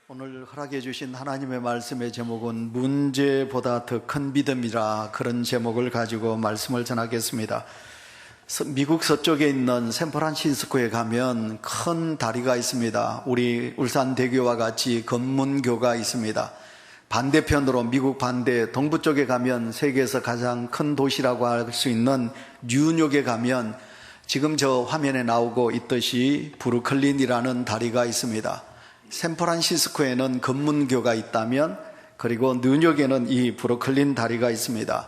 오늘 허락해 주신 하나님의 말씀의 제목은 문제보다 더 큰 믿음이라, 그런 제목을 가지고 말씀을 전하겠습니다. 미국 서쪽에 있는 샌프란시스코에 가면 큰 다리가 있습니다. 우리 울산대교와 같이 검문교가 있습니다. 반대편으로 미국 반대 동부 쪽에 가면 세계에서 가장 큰 도시라고 할 수 있는 뉴욕에 가면 지금 저 화면에 나오고 있듯이 브루클린이라는 다리가 있습니다. 샌프란시스코에는 검문교가 있다면, 그리고 뉴욕에는 이 브루클린 다리가 있습니다.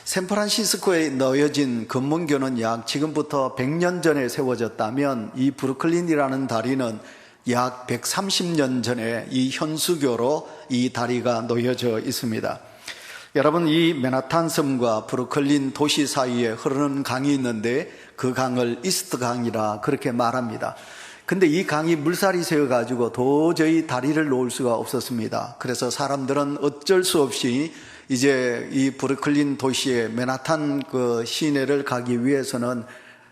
샌프란시스코에 놓여진 검문교는 약 지금부터 100년 전에 세워졌다면, 이 브루클린이라는 다리는 약 130년 전에 이 현수교로 이 다리가 놓여져 있습니다. 여러분, 이 맨하탄 섬과 브루클린 도시 사이에 흐르는 강이 있는데 그 강을 이스트 강이라 그렇게 말합니다. 근데 이 강이 물살이 새어가지고 도저히 다리를 놓을 수가 없었습니다. 그래서 사람들은 어쩔 수 없이 이제 이 브루클린 도시의 맨하탄 그 시내를 가기 위해서는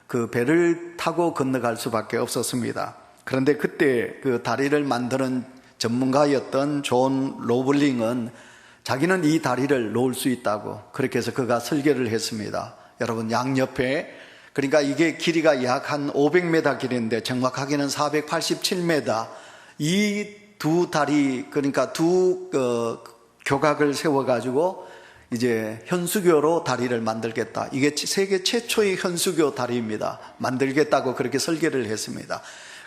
그 배를 타고 건너갈 수밖에 없었습니다. 그런데 그때 그 다리를 만드는 전문가였던 존 로블링은 자기는 이 다리를 놓을 수 있다고, 그렇게 해서 그가 설계를 했습니다. 여러분, 양옆에, 그러니까 이게 길이가 약 한 500m 길인데 정확하게는 487m, 이 두 다리, 그러니까 두 교각을 세워가지고 이제 현수교로 다리를 만들겠다. 이게 세계 최초의 현수교 다리입니다. 만들겠다고 그렇게 설계를 했습니다.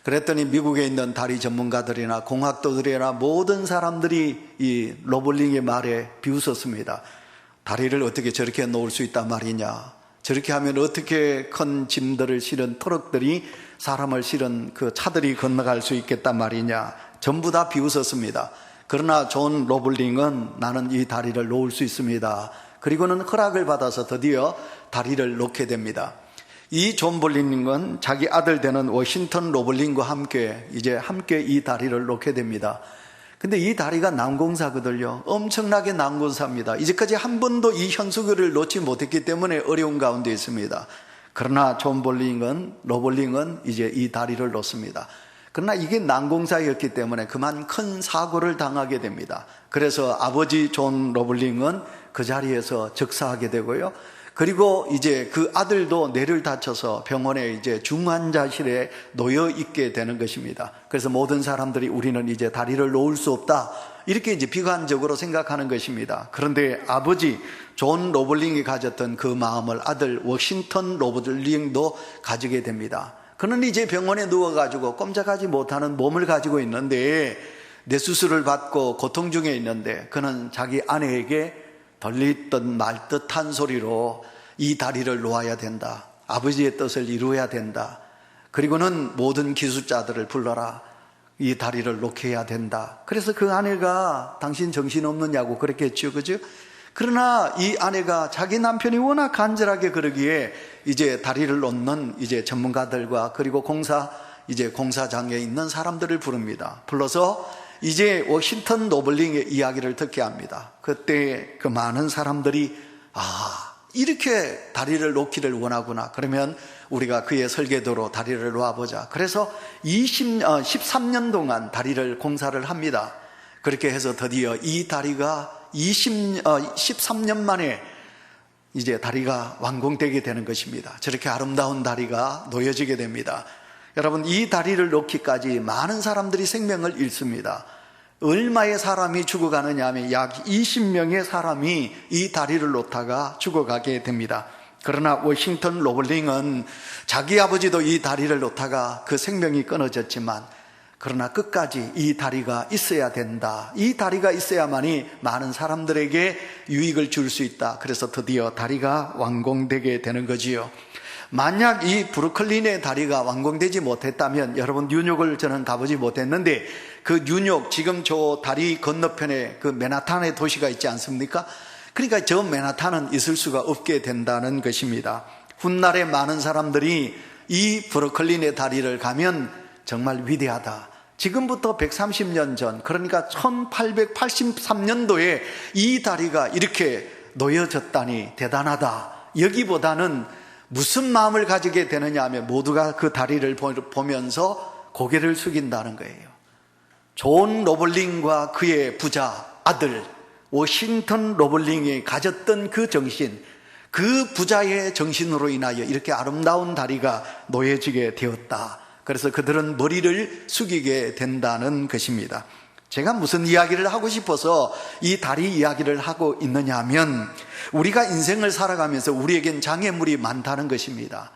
그랬더니 미국에 있는 다리 전문가들이나 공학도들이나 모든 사람들이 이 로블링의 말에 비웃었습니다. 다리를 어떻게 저렇게 놓을 수 있단 말이냐, 저렇게 하면 어떻게 큰 짐들을 실은 트럭들이, 사람을 실은 그 차들이 건너갈 수 있겠단 말이냐, 전부 다 비웃었습니다. 그러나 존 로블링은 나는 이 다리를 놓을 수 있습니다. 그리고는 허락을 받아서 드디어 다리를 놓게 됩니다. 이 존 로블링은 자기 아들 되는 워싱턴 로블링과 함께 이 다리를 놓게 됩니다. 근데 이 다리가 난공사거든요. 엄청나게 난공사입니다. 이제까지 한 번도 이 현수교를 놓지 못했기 때문에 어려운 가운데 있습니다. 그러나 존 로블링은 이제 이 다리를 놓습니다. 그러나 이게 난공사였기 때문에 그만 큰 사고를 당하게 됩니다. 그래서 아버지 존 로블링은 그 자리에서 즉사하게 되고요. 그리고 이제 그 아들도 뇌를 다쳐서 병원에 이제 중환자실에 놓여 있게 되는 것입니다. 그래서 모든 사람들이 우리는 이제 다리를 놓을 수 없다, 이렇게 이제 비관적으로 생각하는 것입니다. 그런데 아버지 존 로블링이 가졌던 그 마음을 아들 워싱턴 로블링도 가지게 됩니다. 그는 이제 병원에 누워가지고 꼼짝하지 못하는 몸을 가지고 있는데, 뇌수술을 받고 고통 중에 있는데, 그는 자기 아내에게 들리듯 말듯한 소리로 이 다리를 놓아야 된다, 아버지의 뜻을 이루어야 된다, 그리고는 모든 기술자들을 불러라, 이 다리를 놓게 해야 된다. 그래서 그 아내가 당신 정신없느냐고 그렇게 했죠, 그죠? 그러나 이 아내가 자기 남편이 워낙 간절하게 그러기에 이제 다리를 놓는 이제 전문가들과 그리고 공사장에 있는 사람들을 부릅니다. 불러서 이제 워싱턴 로블링의 이야기를 듣게 합니다. 그때 그 많은 사람들이 이렇게 다리를 놓기를 원하구나. 그러면 우리가 그의 설계도로 다리를 놓아보자. 그래서 13년 동안 다리를 공사를 합니다. 그렇게 해서 드디어 이 다리가 13년 만에 이제 다리가 완공되게 되는 것입니다. 저렇게 아름다운 다리가 놓여지게 됩니다. 여러분, 이 다리를 놓기까지 많은 사람들이 생명을 잃습니다. 얼마의 사람이 죽어가느냐 하면 약 20명의 사람이 이 다리를 놓다가 죽어가게 됩니다. 그러나 워싱턴 로블링은 자기 아버지도 이 다리를 놓다가 그 생명이 끊어졌지만, 그러나 끝까지 이 다리가 있어야 된다, 이 다리가 있어야만이 많은 사람들에게 유익을 줄 수 있다. 그래서 드디어 다리가 완공되게 되는 거지요. 만약 이 브루클린의 다리가 완공되지 못했다면, 여러분, 뉴욕을 저는 가보지 못했는데 그 뉴욕, 지금 저 다리 건너편에 그 맨하탄의 도시가 있지 않습니까? 그러니까 저 맨하탄은 있을 수가 없게 된다는 것입니다. 훗날에 많은 사람들이 이 브루클린의 다리를 가면 정말 위대하다, 지금부터 130년 전, 그러니까 1883년도에 이 다리가 이렇게 놓여졌다니 대단하다, 여기보다는 무슨 마음을 가지게 되느냐 하면 모두가 그 다리를 보면서 고개를 숙인다는 거예요. 존 로블링과 그의 부자 아들 워싱턴 로블링이 가졌던 그 정신, 그 부자의 정신으로 인하여 이렇게 아름다운 다리가 놓여지게 되었다. 그래서 그들은 머리를 숙이게 된다는 것입니다. 제가 무슨 이야기를 하고 싶어서 이 다리 이야기를 하고 있느냐 하면, 우리가 인생을 살아가면서 우리에겐 장애물이 많다는 것입니다.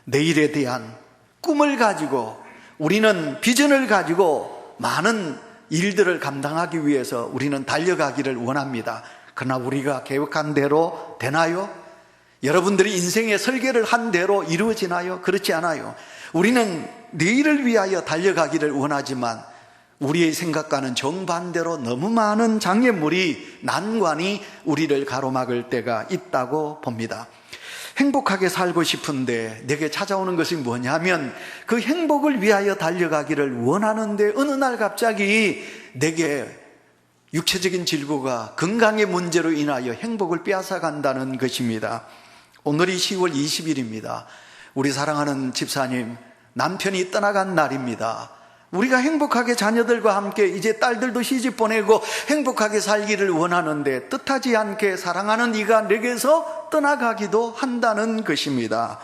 내일에 대한 꿈을 가지고, 우리는 비전을 가지고 많은 일들을 감당하기 위해서 우리는 달려가기를 원합니다. 그러나 우리가 계획한 대로 되나요? 여러분들이 인생의 설계를 한 대로 이루어지나요? 그렇지 않아요. 우리는 내일을 위하여 달려가기를 원하지만 우리의 생각과는 정반대로 너무 많은 장애물이, 난관이 우리를 가로막을 때가 있다고 봅니다. 행복하게 살고 싶은데 내게 찾아오는 것이 뭐냐면, 그 행복을 위하여 달려가기를 원하는데 어느 날 갑자기 내게 육체적인 질고가, 건강의 문제로 인하여 행복을 빼앗아간다는 것입니다. 오늘이 10월 20일입니다. 우리 사랑하는 집사님, 남편이 떠나간 날입니다. 우리가 행복하게 자녀들과 함께 이제 딸들도 시집 보내고 행복하게 살기를 원하는데 뜻하지 않게 사랑하는 이가 내게서 떠나가기도 한다는 것입니다.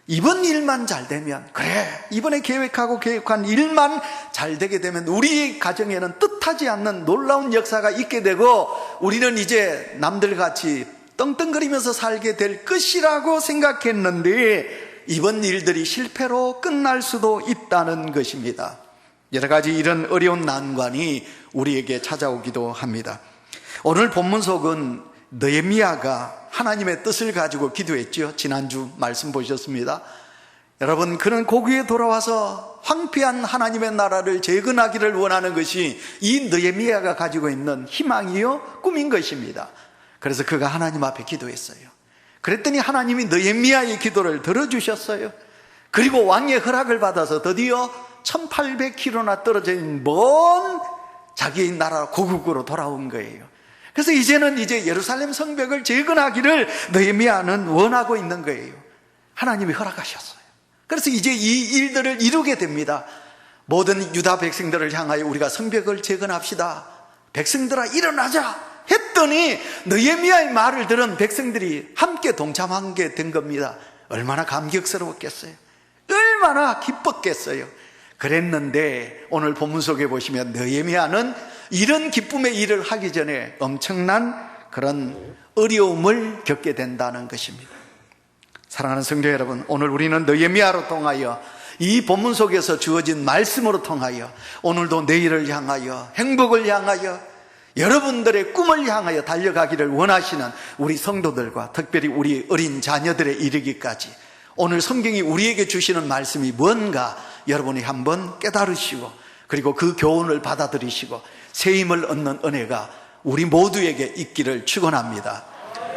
이번 일만 잘 되면, 그래, 이번에 계획한 일만 잘 되게 되면 우리 가정에는 뜻하지 않는 놀라운 역사가 있게 되고 우리는 이제 남들같이 떵떵거리면서 살게 될 것이라고 생각했는데 이번 일들이 실패로 끝날 수도 있다는 것입니다. 여러 가지 이런 어려운 난관이 우리에게 찾아오기도 합니다. 오늘 본문 속은 느헤미야가 하나님의 뜻을 가지고 기도했죠. 지난주 말씀 보셨습니다. 여러분, 그는 고국에 돌아와서 황폐한 하나님의 나라를 재건하기를 원하는 것이 이 느헤미야가 가지고 있는 희망이요 꿈인 것입니다. 그래서 그가 하나님 앞에 기도했어요. 그랬더니 하나님이 느헤미야의 기도를 들어주셨어요. 그리고 왕의 허락을 받아서 드디어 1800km나 떨어져 있는 먼 자기의 나라 고국으로 돌아온 거예요. 그래서 이제는 예루살렘 성벽을 재건하기를 느헤미야는 원하고 있는 거예요. 하나님이 허락하셨어요. 그래서 이제 이 일들을 이루게 됩니다. 모든 유다 백성들을 향하여 우리가 성벽을 재건합시다. 백성들아 일어나자 했더니 느헤미야의 말을 들은 백성들이 함께 동참하게 된 겁니다. 얼마나 감격스러웠겠어요. 얼마나 기뻤겠어요. 그랬는데 오늘 본문 속에 보시면 느헤미야는 이런 기쁨의 일을 하기 전에 엄청난 그런 어려움을 겪게 된다는 것입니다. 사랑하는 성도 여러분, 오늘 우리는 느헤미야로 통하여, 이 본문 속에서 주어진 말씀으로 통하여 오늘도 내일을 향하여, 행복을 향하여, 여러분들의 꿈을 향하여 달려가기를 원하시는 우리 성도들과 특별히 우리 어린 자녀들에 이르기까지 오늘 성경이 우리에게 주시는 말씀이 뭔가 여러분이 한번 깨달으시고, 그리고 그 교훈을 받아들이시고 새 힘을 얻는 은혜가 우리 모두에게 있기를 축원합니다.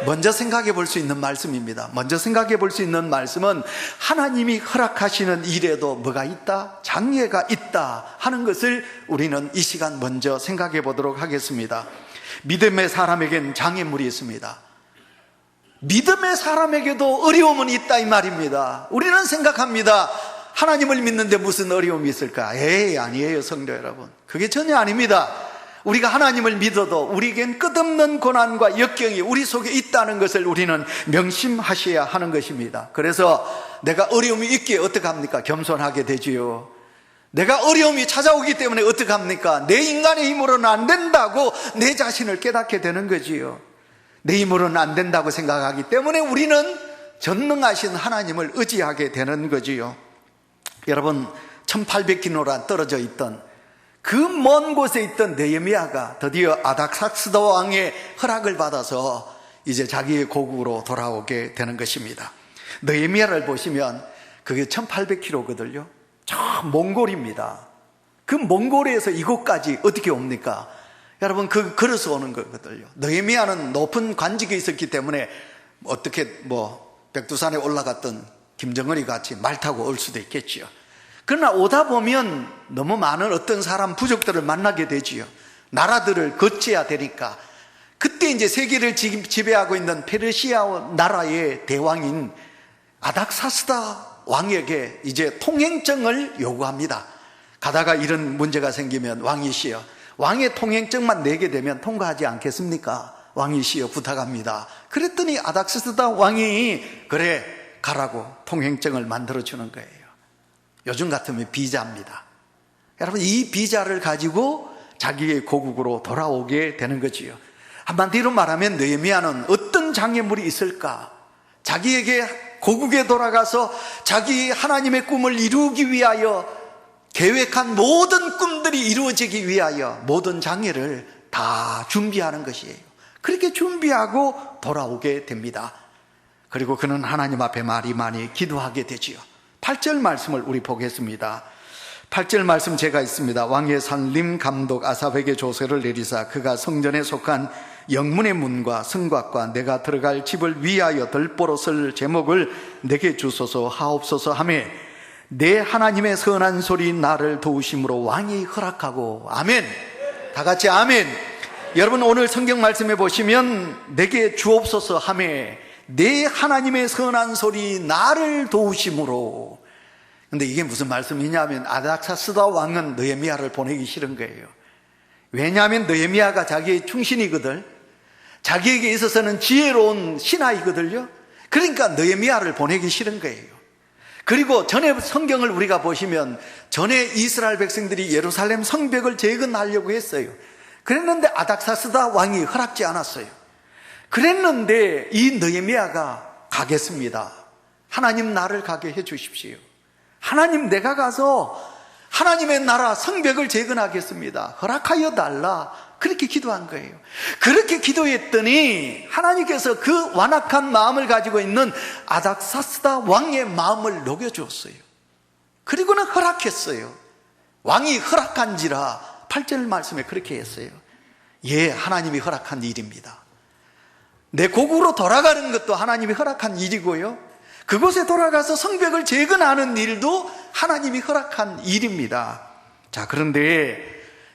먼저 생각해 볼 수 있는 말씀입니다. 먼저 생각해 볼 수 있는 말씀은 하나님이 허락하시는 일에도 뭐가 있다? 장애가 있다 하는 것을 우리는 이 시간 먼저 생각해 보도록 하겠습니다. 믿음의 사람에겐 장애물이 있습니다. 믿음의 사람에게도 어려움은 있다 이 말입니다. 우리는 생각합니다. 하나님을 믿는데 무슨 어려움이 있을까? 에이, 아니에요, 성도 여러분. 그게 전혀 아닙니다. 우리가 하나님을 믿어도 우리에겐 끝없는 고난과 역경이 우리 속에 있다는 것을 우리는 명심하셔야 하는 것입니다. 그래서 내가 어려움이 있기에 어떡합니까? 겸손하게 되지요. 내가 어려움이 찾아오기 때문에 어떡합니까? 내 인간의 힘으로는 안 된다고 내 자신을 깨닫게 되는 거지요. 내 힘으로는 안 된다고 생각하기 때문에 우리는 전능하신 하나님을 의지하게 되는 거지요. 여러분, 1800km나 떨어져 있던 그 먼 곳에 있던 느헤미야가 드디어 아닥사스다 왕의 허락을 받아서 이제 자기의 고국으로 돌아오게 되는 것입니다. 느헤미야를 보시면 그게 1800km거든요. 저 몽골입니다. 그 몽골에서 이곳까지 어떻게 옵니까? 여러분, 걸어서 오는 거거든요. 느헤미야는 높은 관직에 있었기 때문에 어떻게 백두산에 올라갔던 김정은이 같이 말 타고 올 수도 있겠지요. 그러나 오다 보면 너무 많은 어떤 사람, 부족들을 만나게 되지요. 나라들을 거쳐야 되니까. 그때 이제 세계를 지배하고 있는 페르시아 나라의 대왕인 아닥사스다 왕에게 이제 통행증을 요구합니다. 가다가 이런 문제가 생기면 왕이시여, 왕의 통행증만 내게 되면 통과하지 않겠습니까? 왕이시여 부탁합니다. 그랬더니 아닥사스다 왕이 그래 가라고 통행증을 만들어주는 거예요. 요즘 같으면 비자입니다. 여러분, 이 비자를 가지고 자기의 고국으로 돌아오게 되는 거지요. 한마디로 말하면 느헤미야는 어떤 장애물이 있을까? 자기에게 고국에 돌아가서 자기 하나님의 꿈을 이루기 위하여 계획한 모든 꿈들이 이루어지기 위하여 모든 장애를 다 준비하는 것이에요. 그렇게 준비하고 돌아오게 됩니다. 그리고 그는 하나님 앞에 많이 기도하게 되지요. 8절 말씀을 우리 보겠습니다. 8절 말씀 제가 있습니다. 왕의 산림 감독 아삽에게 조서를 내리사 그가 성전에 속한 영문의 문과 성곽과 내가 들어갈 집을 위하여 들보로 쓸 제목을 내게 주소서 하옵소서 하매 내 하나님의 선한 소리 나를 도우심으로 왕이 허락하고. 아멘. 다 같이 아멘. 여러분, 오늘 성경 말씀에 보시면 내게 주옵소서 하매 내 하나님의 선한 소리 나를 도우심으로. 근데 이게 무슨 말씀이냐면 아닥사스다 왕은 느헤미야를 보내기 싫은 거예요. 왜냐하면 느헤미야가 자기의 충신이거든. 자기에게 있어서는 지혜로운 신하이거든요. 그러니까 느헤미야를 보내기 싫은 거예요. 그리고 전에 성경을 우리가 보시면 전에 이스라엘 백성들이 예루살렘 성벽을 재건하려고 했어요. 그랬는데 아닥사스다 왕이 허락지 않았어요. 그랬는데 이 느헤미야가 가겠습니다. 하나님 나를 가게 해 주십시오. 하나님, 내가 가서 하나님의 나라 성벽을 재건하겠습니다. 허락하여 달라. 그렇게 기도한 거예요. 그렇게 기도했더니 하나님께서 그 완악한 마음을 가지고 있는 아닥사스다 왕의 마음을 녹여주었어요. 그리고는 허락했어요. 왕이 허락한지라 8절 말씀에 그렇게 했어요. 예, 하나님이 허락한 일입니다. 내 고국으로 돌아가는 것도 하나님이 허락한 일이고요, 그곳에 돌아가서 성벽을 재건하는 일도 하나님이 허락한 일입니다. 자, 그런데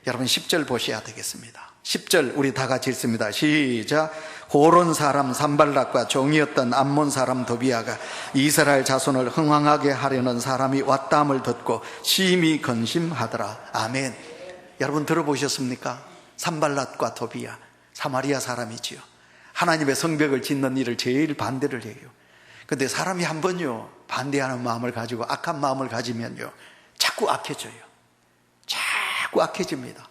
여러분 10절 보셔야 되겠습니다. 10절 우리 다 같이 읽습니다. 시작. 호론 사람 산발락과 종이었던 암몬 사람 도비아가 이스라엘 자손을 흥황하게 하려는 사람이 왔다함을 듣고 심히 근심하더라. 아멘. 여러분 들어보셨습니까? 산발락과 도비아, 사마리아 사람이지요. 하나님의 성벽을 짓는 일을 제일 반대를 해요. 근데 사람이 한 번요 반대하는 마음을 가지고 악한 마음을 가지면요 자꾸 악해져요. 자꾸 악해집니다.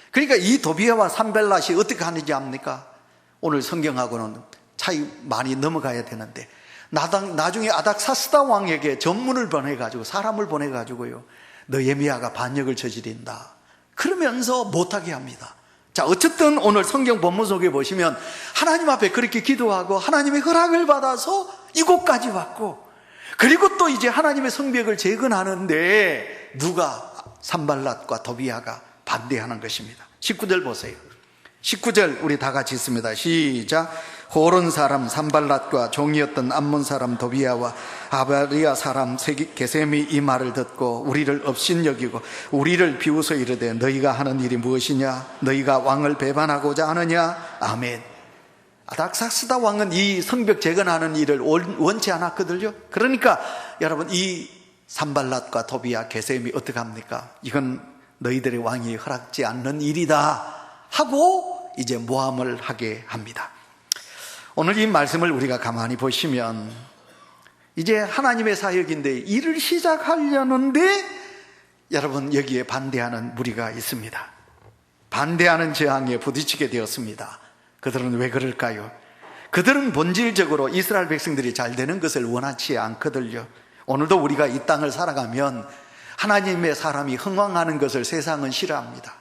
그러니까 이 도비아와 산발랏이 어떻게 하는지 압니까? 오늘 성경하고는 차이 많이 넘어가야 되는데 나중에 아닥사스다 왕에게 전문을 보내가지고 사람을 보내가지고요 느헤미야가 반역을 저지른다 그러면서 못하게 합니다. 자, 어쨌든 오늘 성경 본문 속에 보시면 하나님 앞에 그렇게 기도하고 하나님의 허락을 받아서 이곳까지 왔고, 그리고 또 이제 하나님의 성벽을 재건하는데 누가? 산발랏과 도비아가 반대하는 것입니다. 19절 보세요. 19절 우리 다 같이 있습니다. 시작. 호론 사람 산발랏과 종이었던 암몬 사람 도비아와 아바리아 사람 게셈이 이 말을 듣고 우리를 업신여기고 우리를 비웃어 이르되 너희가 하는 일이 무엇이냐? 너희가 왕을 배반하고자 하느냐? 아멘. 아닥사스다 왕은 이 성벽 재건하는 일을 원치 않았거든요. 그러니까 여러분 이 산발랏과 도비아 게셈이 어떻게 합니까? 이건 너희들의 왕이 허락지 않는 일이다 하고 이제 모함을 하게 합니다. 오늘 이 말씀을 우리가 가만히 보시면 이제 하나님의 사역인데 일을 시작하려는데 여러분 여기에 반대하는 무리가 있습니다. 반대하는 저항에 부딪히게 되었습니다. 그들은 왜 그럴까요? 그들은 본질적으로 이스라엘 백성들이 잘 되는 것을 원하지 않거든요. 오늘도 우리가 이 땅을 살아가면 하나님의 사람이 흥왕하는 것을 세상은 싫어합니다.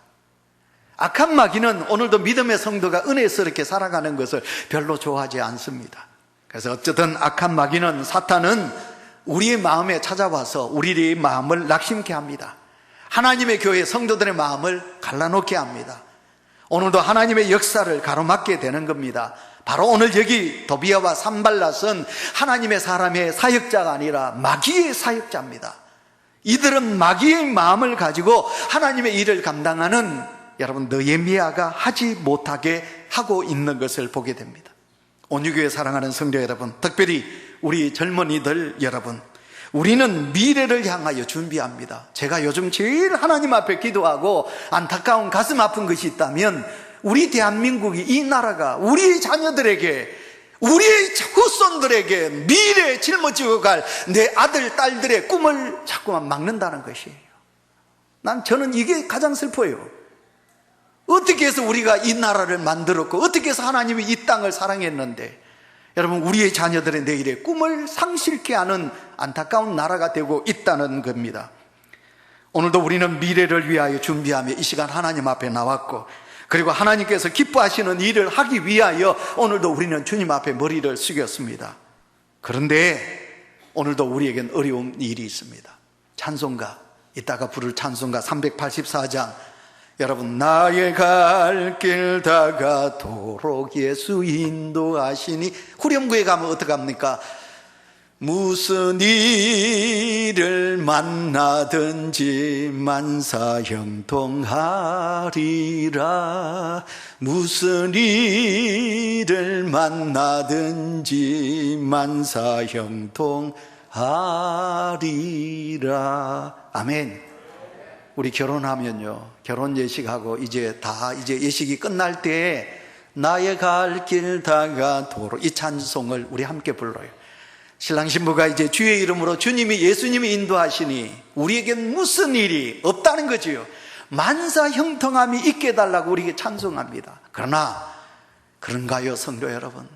악한 마귀는 오늘도 믿음의 성도가 은혜스럽게 살아가는 것을 별로 좋아하지 않습니다. 그래서 어쨌든 악한 마귀는, 사탄은 우리의 마음에 찾아와서 우리의 마음을 낙심케 합니다. 하나님의 교회 성도들의 마음을 갈라놓게 합니다. 오늘도 하나님의 역사를 가로막게 되는 겁니다. 바로 오늘 여기 도비아와 산발랏은 하나님의 사람의 사역자가 아니라 마귀의 사역자입니다. 이들은 마귀의 마음을 가지고 하나님의 일을 감당하는 여러분 느헤미야가 하지 못하게 하고 있는 것을 보게 됩니다. 온유교회 사랑하는 성도 여러분, 특별히 우리 젊은이들 여러분, 우리는 미래를 향하여 준비합니다. 제가 요즘 제일 하나님 앞에 기도하고 안타까운 가슴 아픈 것이 있다면 우리 대한민국이, 이 나라가 우리 자녀들에게, 우리의 후손들에게 미래에 짊어지고 갈 내 아들, 딸들의 꿈을 자꾸만 막는다는 것이에요. 저는 이게 가장 슬퍼요. 어떻게 해서 우리가 이 나라를 만들었고, 어떻게 해서 하나님이 이 땅을 사랑했는데, 여러분, 우리의 자녀들의 내일의 꿈을 상실케 하는 안타까운 나라가 되고 있다는 겁니다. 오늘도 우리는 미래를 위하여 준비하며 이 시간 하나님 앞에 나왔고, 그리고 하나님께서 기뻐하시는 일을 하기 위하여 오늘도 우리는 주님 앞에 머리를 숙였습니다. 그런데 오늘도 우리에겐 어려운 일이 있습니다. 찬송가, 이따가 부를 찬송가 384장, 여러분, 나의 갈 길 다가도록 예수 인도하시니, 후렴구에 가면 어떡합니까? 무슨 일을 만나든지 만사형통하리라. 무슨 일을 만나든지 만사형통하리라. 아멘. 우리 결혼하면요, 결혼 예식하고 이제 예식이 끝날 때 나의 갈 길 다가도록, 이 찬송을 우리 함께 불러요. 신랑 신부가 이제 주의 이름으로 예수님이 인도하시니 우리에겐 무슨 일이 없다는 거지요. 만사 형통함이 있게 해달라고 우리에게 찬송합니다. 그러나 그런가요, 성도 여러분?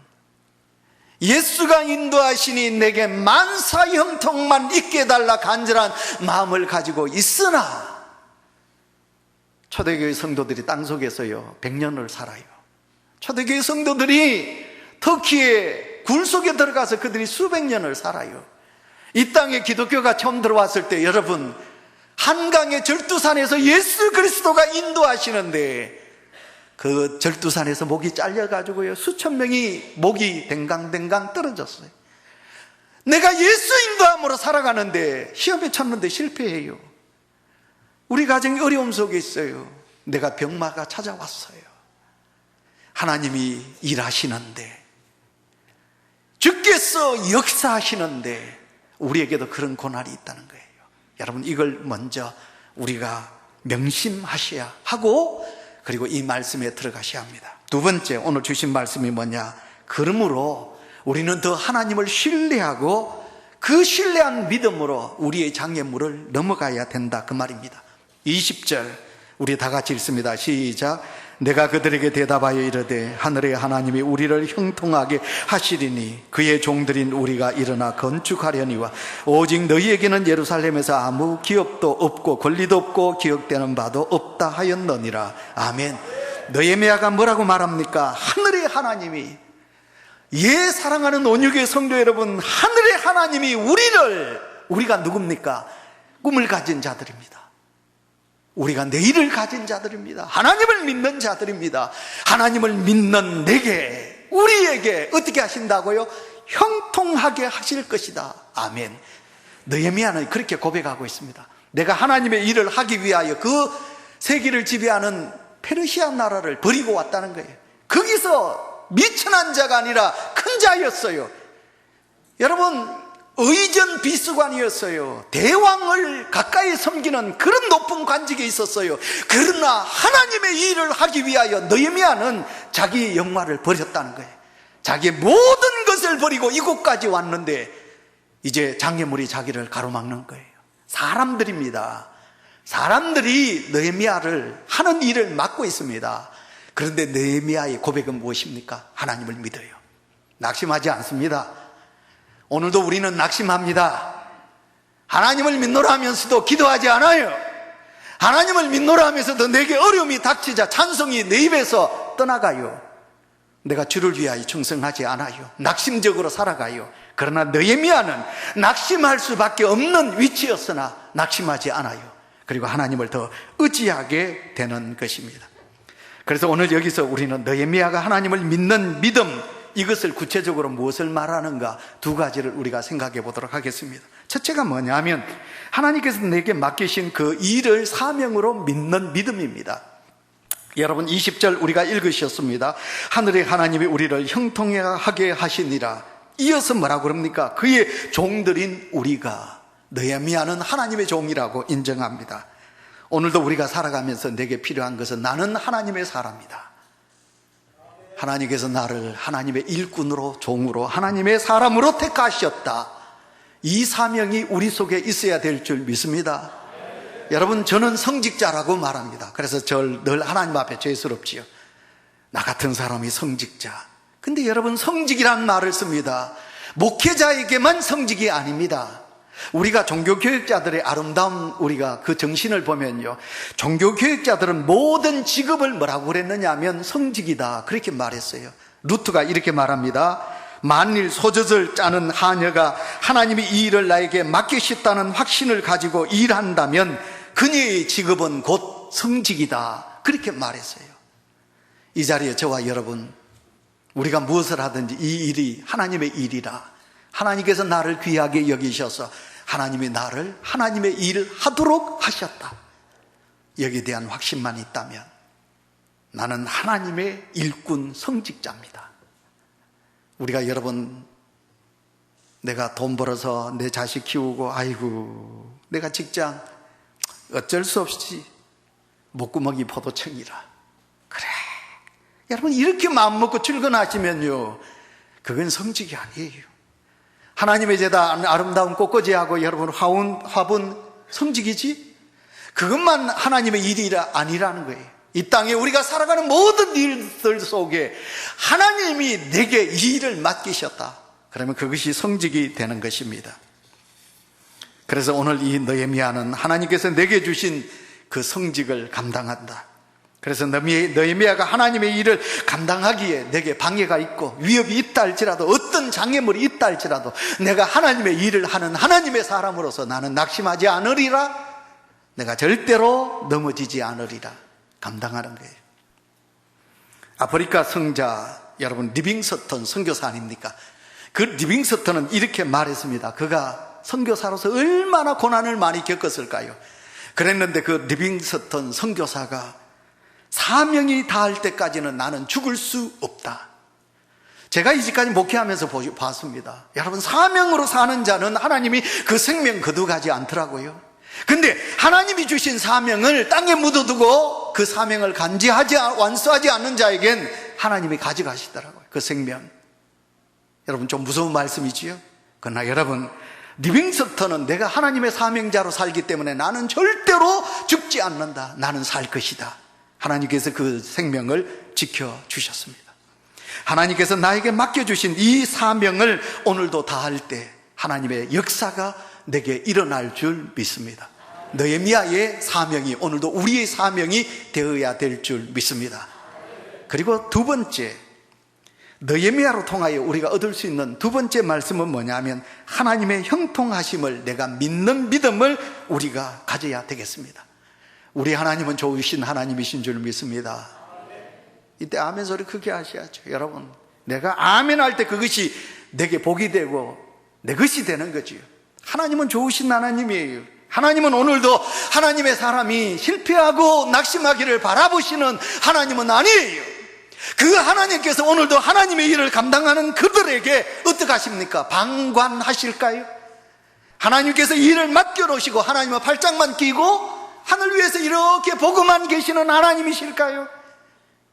예수가 인도하시니 내게 만사 형통만 있게 해달라 간절한 마음을 가지고 있으나, 초대교회 성도들이 땅속에서요 100년을 살아요. 초대교회 성도들이 터키에 굴 속에 들어가서 그들이 수백 년을 살아요. 이 땅에 기독교가 처음 들어왔을 때, 여러분, 한강의 절두산에서 예수 그리스도가 인도하시는데 그 절두산에서 목이 잘려가지고요 수천 명이 목이 댕강댕강 떨어졌어요. 내가 예수 인도함으로 살아가는데 시험에 쳤는데 실패해요. 우리 가정이 어려움 속에 있어요. 내가 병마가 찾아왔어요. 하나님이 일하시는데, 주께서 역사하시는데 우리에게도 그런 고난이 있다는 거예요. 여러분, 이걸 먼저 우리가 명심하셔야 하고, 그리고 이 말씀에 들어가셔야 합니다. 두 번째, 오늘 주신 말씀이 뭐냐? 그러므로 우리는 더 하나님을 신뢰하고 그 신뢰한 믿음으로 우리의 장애물을 넘어가야 된다, 그 말입니다. 20절 우리 다 같이 읽습니다. 시작. 내가 그들에게 대답하여 이르되 하늘의 하나님이 우리를 형통하게 하시리니 그의 종들인 우리가 일어나 건축하려니와 오직 너희에게는 예루살렘에서 아무 기업도 없고 권리도 없고 기억되는 바도 없다 하였느니라. 아멘. 느헤미야가 뭐라고 말합니까? 하늘의 하나님이, 사랑하는 온유교회 성도 여러분, 하늘의 하나님이 우리가 누굽니까? 꿈을 가진 자들입니다. 우리가 내일을 가진 자들입니다. 하나님을 믿는 자들입니다. 하나님을 믿는 우리에게 어떻게 하신다고요? 형통하게 하실 것이다. 아멘. 느헤미야는 그렇게 고백하고 있습니다. 내가 하나님의 일을 하기 위하여 그 세계를 지배하는 페르시아 나라를 버리고 왔다는 거예요. 거기서 미천한 자가 아니라 큰 자였어요. 여러분, 의전 비서관이었어요. 대왕을 가까이 섬기는 그런 높은 관직에 있었어요. 그러나 하나님의 일을 하기 위하여 느헤미야는 자기의 영화를 버렸다는 거예요. 자기의 모든 것을 버리고 이곳까지 왔는데 이제 장애물이 자기를 가로막는 거예요. 사람들입니다. 사람들이 느헤미야를 하는 일을 막고 있습니다. 그런데 느헤미야의 고백은 무엇입니까? 하나님을 믿어요. 낙심하지 않습니다. 오늘도 우리는 낙심합니다. 하나님을 믿노라 하면서도 기도하지 않아요. 하나님을 믿노라 하면서도 내게 어려움이 닥치자 찬송이 내 입에서 떠나가요. 내가 주를 위하여 충성하지 않아요. 낙심적으로 살아가요. 그러나 느헤미야는 낙심할 수밖에 없는 위치였으나 낙심하지 않아요. 그리고 하나님을 더 의지하게 되는 것입니다. 그래서 오늘 여기서 우리는 느헤미야가 하나님을 믿는 믿음, 이것을 구체적으로 무엇을 말하는가, 두 가지를 우리가 생각해 보도록 하겠습니다. 첫째가 뭐냐면 하나님께서 내게 맡기신 그 일을 사명으로 믿는 믿음입니다. 여러분, 20절 우리가 읽으셨습니다. 하늘의 하나님이 우리를 형통하게 하시니라. 이어서 뭐라고 그럽니까? 그의 종들인 우리가. 느헤미야는 하나님의 종이라고 인정합니다. 오늘도 우리가 살아가면서 내게 필요한 것은 나는 하나님의 사람이다. 하나님께서 나를 하나님의 일꾼으로, 종으로, 하나님의 사람으로 택하셨다. 이 사명이 우리 속에 있어야 될 줄 믿습니다. 여러분, 저는 성직자라고 말합니다. 그래서 늘 하나님 앞에 죄스럽지요. 나 같은 사람이 성직자. 근데 여러분, 성직이란 말을 씁니다. 목회자에게만 성직이 아닙니다. 우리가 종교교육자들의 아름다운 우리가 그 정신을 보면요, 종교교육자들은 모든 직업을 뭐라고 그랬느냐 하면 성직이다, 그렇게 말했어요. 루트가 이렇게 말합니다. 만일 소젖을 짜는 하녀가 하나님이 이 일을 나에게 맡기셨다는 확신을 가지고 일한다면 그녀의 직업은 곧 성직이다, 그렇게 말했어요. 이 자리에 저와 여러분, 우리가 무엇을 하든지 이 일이 하나님의 일이라, 하나님께서 나를 귀하게 여기셔서 하나님이 나를 하나님의 일을 하도록 하셨다, 여기에 대한 확신만 있다면 나는 하나님의 일꾼 성직자입니다. 우리가 여러분, 내가 돈 벌어서 내 자식 키우고, 아이고 내가 직장 어쩔 수 없이 목구멍이 포도청이라, 그래, 여러분 이렇게 마음먹고 출근하시면요, 그건 성직이 아니에요. 하나님의 제단 아름다운 꽃꽂이하고 여러분 화분 성직이지? 그것만 하나님의 일이 아니라는 거예요. 이 땅에 우리가 살아가는 모든 일들 속에 하나님이 내게 이 일을 맡기셨다, 그러면 그것이 성직이 되는 것입니다. 그래서 오늘 이 느헤미야는 하나님께서 내게 주신 그 성직을 감당한다. 그래서 느헤미야가 하나님의 일을 감당하기에 내게 방해가 있고 위협이 있다 할지라도, 어떤 장애물이 있다 할지라도 내가 하나님의 일을 하는 하나님의 사람으로서 나는 낙심하지 않으리라, 내가 절대로 넘어지지 않으리라 감당하는 거예요. 아프리카 성자 여러분, 리빙스턴 선교사 아닙니까? 그 리빙스턴은 이렇게 말했습니다. 그가 선교사로서 얼마나 고난을 많이 겪었을까요? 그랬는데 그 리빙스턴 선교사가 사명이 닿을 때까지는 나는 죽을 수 없다. 제가 이제까지 목회하면서 봤습니다. 여러분, 사명으로 사는 자는 하나님이 그 생명 거두가지 않더라고요. 근데 하나님이 주신 사명을 땅에 묻어두고 그 사명을 완수하지 않는 자에겐 하나님이 가져가시더라고요, 그 생명. 여러분, 좀 무서운 말씀이지요? 그러나 여러분, 리빙스턴은 내가 하나님의 사명자로 살기 때문에 나는 절대로 죽지 않는다, 나는 살 것이다, 하나님께서 그 생명을 지켜주셨습니다. 하나님께서 나에게 맡겨주신 이 사명을 오늘도 다할 때 하나님의 역사가 내게 일어날 줄 믿습니다. 느헤미야의 사명이 오늘도 우리의 사명이 되어야 될 줄 믿습니다. 그리고 두 번째, 느헤미야로 통하여 우리가 얻을 수 있는 두 번째 말씀은 뭐냐면, 하나님의 형통하심을 내가 믿는 믿음을 우리가 가져야 되겠습니다. 우리 하나님은 좋으신 하나님이신 줄 믿습니다. 이때 아멘 소리 크게 하셔야죠. 여러분, 내가 아멘 할 때 그것이 내게 복이 되고 내 것이 되는 거지요. 하나님은 좋으신 하나님이에요. 하나님은 오늘도 하나님의 사람이 실패하고 낙심하기를 바라보시는 하나님은 아니에요. 그 하나님께서 오늘도 하나님의 일을 감당하는 그들에게 어떻게 하십니까? 방관하실까요? 하나님께서 일을 맡겨놓으시고 하나님은 팔짱만 끼고 하늘 위에서 이렇게 보고만 계시는 하나님이실까요?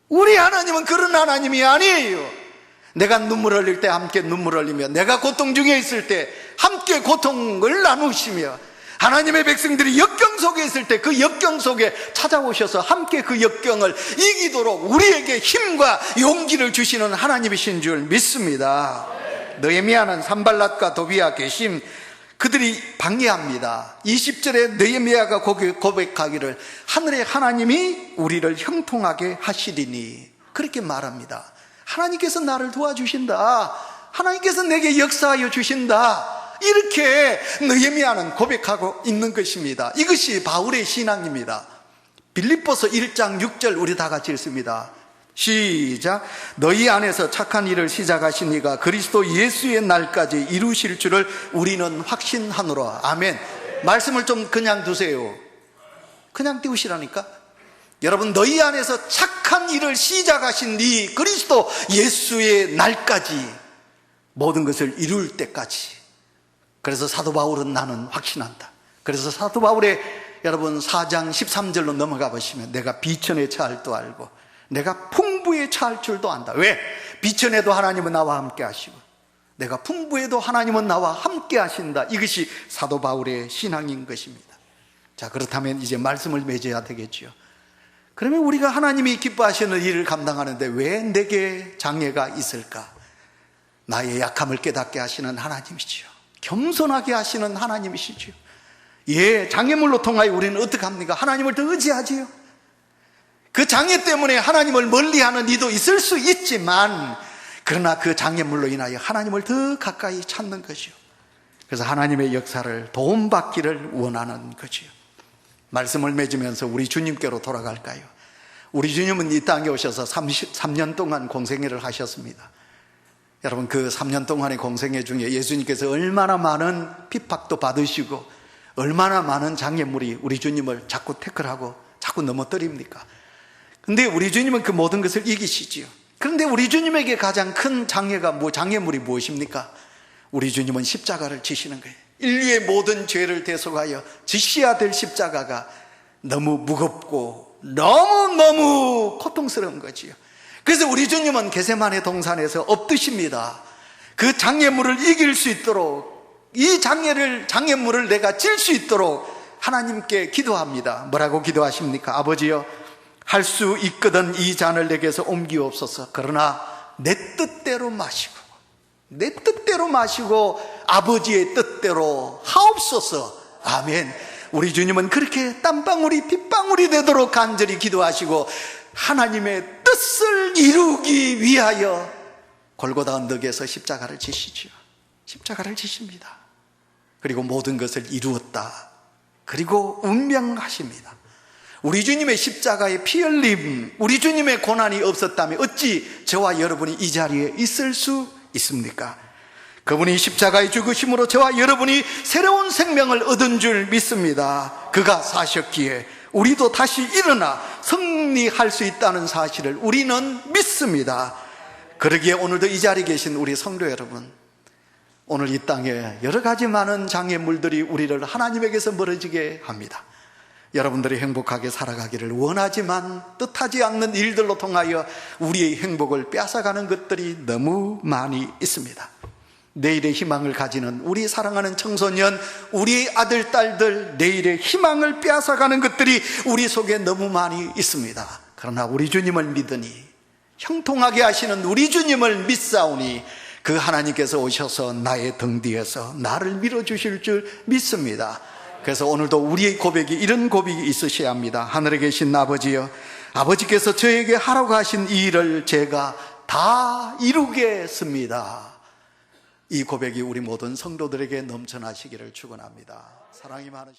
우리 하나님은 그런 하나님이 아니에요. 내가 눈물 흘릴 때 함께 눈물 흘리며, 내가 고통 중에 있을 때 함께 고통을 나누시며, 하나님의 백성들이 역경 속에 있을 때 그 역경 속에 찾아오셔서 함께 그 역경을 이기도록 우리에게 힘과 용기를 주시는 하나님이신 줄 믿습니다. 느헤미야는 산발랏과 도비야 게심, 그들이 방해합니다. 20절에 느헤미야가 고백하기를 하늘의 하나님이 우리를 형통하게 하시리니, 그렇게 말합니다. 하나님께서 나를 도와주신다, 하나님께서 내게 역사하여 주신다, 이렇게 느헤미야는 고백하고 있는 것입니다. 이것이 바울의 신앙입니다. 빌립보서 1장 6절 우리 다 같이 읽습니다. 시작. 너희 안에서 착한 일을 시작하신 이가 그리스도 예수의 날까지 이루실 줄을 우리는 확신하노라. 아멘. 말씀을 좀 그냥 두세요. 그냥 띄우시라니까. 여러분, 너희 안에서 착한 일을 시작하신 이 그리스도 예수의 날까지, 모든 것을 이룰 때까지, 그래서 사도 바울은 나는 확신한다. 그래서 사도 바울의 여러분 4장 13절로 넘어가 보시면 내가 비천에 처할 줄 알고 내가 풍부에 처할 줄도 안다. 왜? 비천에도 하나님은 나와 함께 하시고 내가 풍부에도 하나님은 나와 함께 하신다. 이것이 사도 바울의 신앙인 것입니다. 자, 그렇다면 이제 말씀을 맺어야 되겠죠. 그러면 우리가 하나님이 기뻐하시는 일을 감당하는데 왜 내게 장애가 있을까? 나의 약함을 깨닫게 하시는 하나님이지요. 겸손하게 하시는 하나님이시지요. 예, 장애물로 통하여 우리는 어떻게 합니까? 하나님을 더 의지하지요. 그 장애 때문에 하나님을 멀리하는 이도 있을 수 있지만 그러나 그 장애물로 인하여 하나님을 더 가까이 찾는 것이요. 그래서 하나님의 역사를 도움받기를 원하는 거지요. 말씀을 맺으면서 우리 주님께로 돌아갈까요? 우리 주님은 이 땅에 오셔서 33년 동안 공생애를 하셨습니다. 여러분, 그 3년 동안의 공생애 중에 예수님께서 얼마나 많은 핍박도 받으시고 얼마나 많은 장애물이 우리 주님을 자꾸 태클하고 자꾸 넘어뜨립니까? 근데 우리 주님은 그 모든 것을 이기시지요. 그런데 우리 주님에게 가장 큰 장애물이 무엇입니까? 우리 주님은 십자가를 지시는 거예요. 인류의 모든 죄를 대속하여 지셔야 될 십자가가 너무 무겁고 너무너무 고통스러운 거지요. 그래서 우리 주님은 겟세마네 동산에서 엎드십니다. 그 장애물을 이길 수 있도록 이 장애물을 내가 질 수 있도록 하나님께 기도합니다. 뭐라고 기도하십니까? 아버지여, 할 수 있거든 이 잔을 내게서 옮기옵소서. 그러나 내 뜻대로 마시고 내 뜻대로 마시고 아버지의 뜻대로 하옵소서. 아멘. 우리 주님은 그렇게 땀방울이 빗방울이 되도록 간절히 기도하시고 하나님의 뜻을 이루기 위하여 골고다 언덕에서 십자가를 지시죠. 십자가를 지십니다. 그리고 모든 것을 이루었다. 그리고 운명하십니다. 우리 주님의 십자가의 피 흘림, 우리 주님의 고난이 없었다면 어찌 저와 여러분이 이 자리에 있을 수 있습니까? 그분이 십자가의 죽으심으로 저와 여러분이 새로운 생명을 얻은 줄 믿습니다. 그가 사셨기에 우리도 다시 일어나 승리할 수 있다는 사실을 우리는 믿습니다. 그러기에 오늘도 이 자리에 계신 우리 성도 여러분, 오늘 이 땅에 여러 가지 많은 장애물들이 우리를 하나님에게서 멀어지게 합니다. 여러분들이 행복하게 살아가기를 원하지만 뜻하지 않는 일들로 통하여 우리의 행복을 뺏어가는 것들이 너무 많이 있습니다. 내일의 희망을 가지는 우리 사랑하는 청소년, 우리 아들, 딸들 내일의 희망을 뺏어가는 것들이 우리 속에 너무 많이 있습니다. 그러나 우리 주님을 믿으니, 형통하게 하시는 우리 주님을 믿사오니 그 하나님께서 오셔서 나의 등 뒤에서 나를 밀어주실 줄 믿습니다. 그래서 오늘도 우리의 고백이 이런 고백이 있으셔야 합니다. 하늘에 계신 아버지여, 아버지께서 저에게 하라고 하신 이 일을 제가 다 이루겠습니다. 이 고백이 우리 모든 성도들에게 넘쳐나시기를 축원합니다. 사랑이 많으신